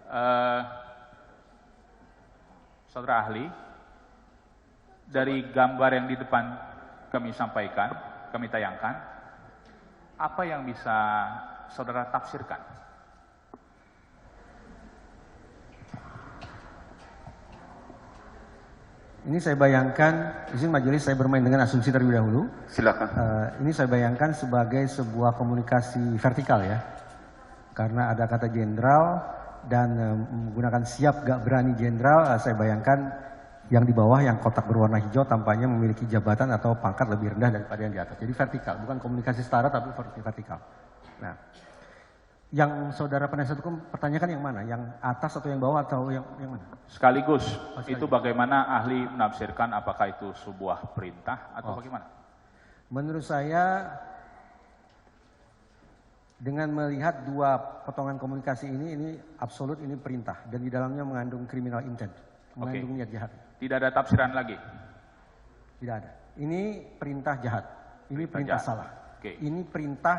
Eh, Saudara ahli, dari gambar yang di depan kami sampaikan, kami tayangkan, apa yang bisa saudara tafsirkan? Ini saya bayangkan, izin majelis saya bermain dengan asumsi terlebih dahulu. Silakan. Ini saya bayangkan sebagai sebuah komunikasi vertikal ya. Karena ada kata jenderal dan menggunakan siap gak berani jenderal, saya bayangkan yang di bawah yang kotak berwarna hijau tampaknya memiliki jabatan atau pangkat lebih rendah daripada yang di atas. Jadi vertikal, bukan komunikasi setara tapi vertikal. Nah, yang saudara penasihat hukum pertanyakan yang mana? Yang atas atau yang bawah atau yang mana? Sekaligus, itu bagaimana ahli menafsirkan apakah itu sebuah perintah atau bagaimana? Menurut saya, dengan melihat dua potongan komunikasi ini absolut ini perintah. Dan di dalamnya mengandung criminal intent, mengandung niat jahat. Tidak ada tafsiran lagi? Tidak ada. Ini perintah jahat, ini perintah salah. Ini perintah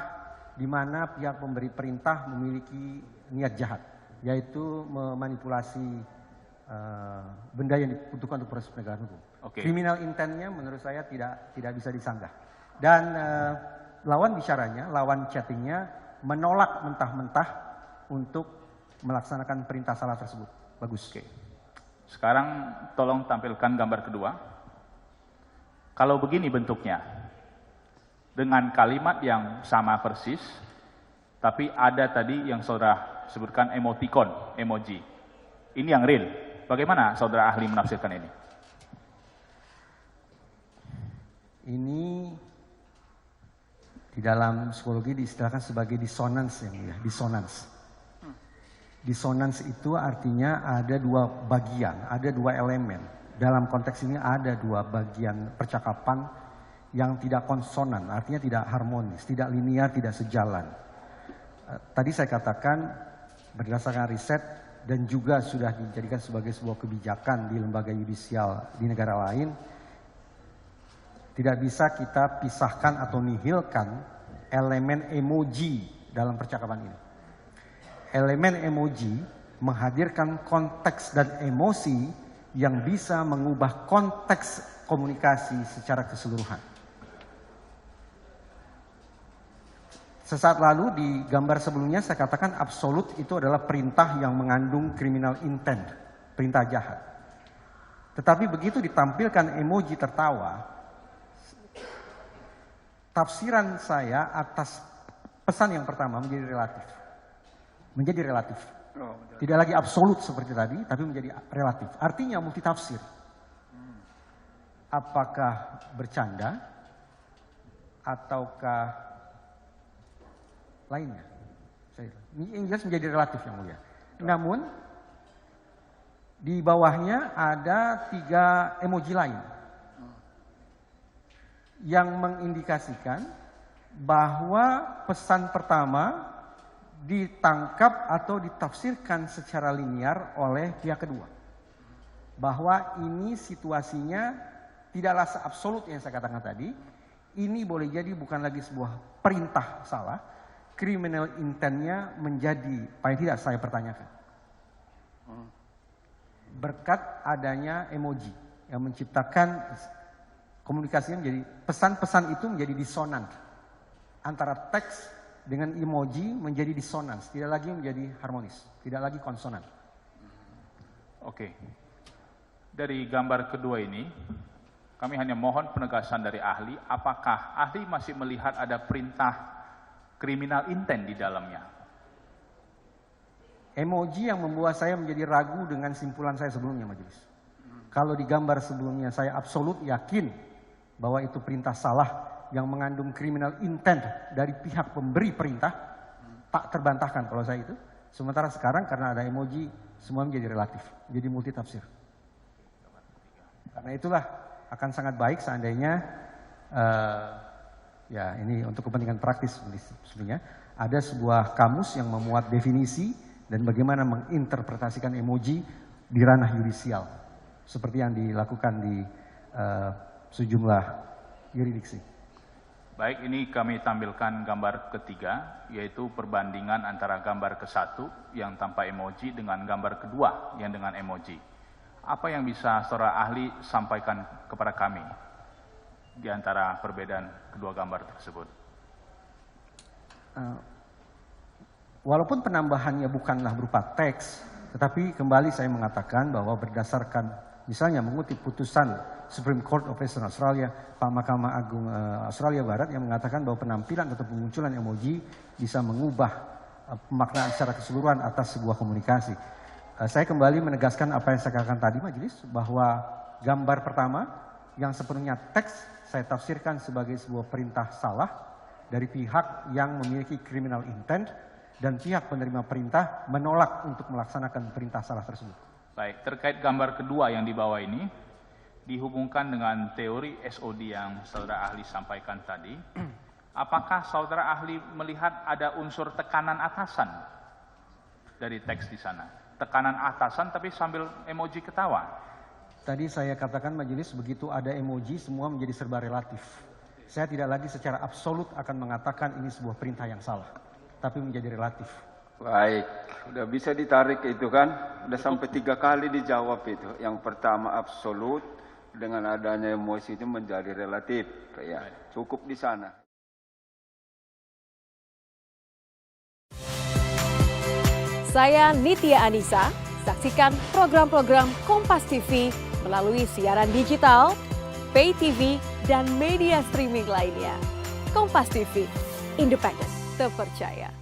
di mana pihak pemberi perintah memiliki niat jahat, yaitu memanipulasi benda yang dibutuhkan untuk proses penegakan hukum. Criminal intentnya menurut saya tidak bisa disanggah. Dan lawan bicaranya, lawan chattingnya menolak mentah-mentah untuk melaksanakan perintah salah tersebut. Bagus. Sekarang tolong tampilkan gambar kedua. Kalau begini bentuknya, dengan kalimat yang sama persis, tapi ada tadi yang saudara sebutkan emoticon, emoji. Ini yang real. Bagaimana saudara ahli menafsirkan ini? Ini di dalam psikologi diistilahkan sebagai dissonance yang mulia, dissonance. Dissonance itu artinya ada dua bagian, ada dua elemen. Dalam konteks ini ada dua bagian percakapan yang tidak konsonan, artinya tidak harmonis, tidak linear, tidak sejalan. Tadi saya katakan berdasarkan riset dan juga sudah dijadikan sebagai sebuah kebijakan di lembaga yudisial di negara lain, tidak bisa kita pisahkan atau nihilkan elemen emoji dalam percakapan ini. Elemen emoji menghadirkan konteks dan emosi yang bisa mengubah konteks komunikasi secara keseluruhan. Sesaat lalu di gambar sebelumnya saya katakan absolut itu adalah perintah yang mengandung criminal intent, perintah jahat. Tetapi begitu ditampilkan emoji tertawa, tafsiran saya atas pesan yang pertama menjadi relatif. Menjadi relatif. Tidak lagi absolut seperti tadi, tapi menjadi relatif. Artinya multi tafsir. Apakah bercanda ataukah lainnya? Ini jelas menjadi relatif yang mulia. Namun di bawahnya ada 3 emoji lain yang mengindikasikan bahwa pesan pertama ditangkap atau ditafsirkan secara linear oleh pihak kedua. Bahwa ini situasinya tidaklah seabsolut yang saya katakan tadi. Ini boleh jadi bukan lagi sebuah perintah salah. Criminal intentnya menjadi paling tidak saya pertanyakan. Berkat adanya emoji yang menciptakan komunikasinya menjadi pesan-pesan itu menjadi disonan. Antara teks dengan emoji menjadi disonans, tidak lagi menjadi harmonis, tidak lagi konsonan. Dari gambar kedua ini, kami hanya mohon penegasan dari ahli, apakah ahli masih melihat ada perintah criminal intent di dalamnya? Emoji yang membuat saya menjadi ragu dengan simpulan saya sebelumnya, majelis. Kalau di gambar sebelumnya saya absolut yakin bahwa itu perintah salah yang mengandung criminal intent dari pihak pemberi perintah, tak terbantahkan kalau saya itu. Sementara sekarang karena ada emoji, semua menjadi relatif, jadi multi tafsir. Karena itulah akan sangat baik seandainya ya ini untuk kepentingan praktis sebenarnya ada sebuah kamus yang memuat definisi dan bagaimana menginterpretasikan emoji di ranah yudisial seperti yang dilakukan di sejumlah yuridiksi. Baik, ini kami tampilkan gambar ketiga, yaitu perbandingan antara gambar ke-1 yang tanpa emoji dengan gambar kedua yang dengan emoji. Apa yang bisa saudara ahli sampaikan kepada kami di antara perbedaan kedua gambar tersebut? Walaupun penambahannya bukanlah berupa teks, tetapi kembali saya mengatakan bahwa berdasarkan misalnya mengutip putusan Supreme Court of Western Australia, Pak Mahkamah Agung Australia Barat yang mengatakan bahwa penampilan atau pemunculan emoji bisa mengubah pemaknaan secara keseluruhan atas sebuah komunikasi. Saya kembali menegaskan apa yang saya katakan tadi majelis, bahwa gambar pertama yang sepenuhnya teks saya tafsirkan sebagai sebuah perintah salah dari pihak yang memiliki criminal intent dan pihak penerima perintah menolak untuk melaksanakan perintah salah tersebut. Baik, terkait gambar kedua yang di bawah ini, dihubungkan dengan teori SOD yang saudara ahli sampaikan tadi, apakah saudara ahli melihat ada unsur tekanan atasan dari teks di sana? Tekanan atasan tapi sambil emoji ketawa. Tadi saya katakan majelis, begitu ada emoji semua menjadi serba relatif. Saya tidak lagi secara absolut akan mengatakan ini sebuah perintah yang salah, tapi menjadi relatif. Baik, udah bisa ditarik itu kan, udah sampai 3 kali dijawab itu. Yang pertama absolut, dengan adanya emosi itu menjadi relatif. Ya, cukup di sana. Saya Nitya Anissa, saksikan program-program Kompas TV melalui siaran digital, pay TV, dan media streaming lainnya. Kompas TV, independen, terpercaya.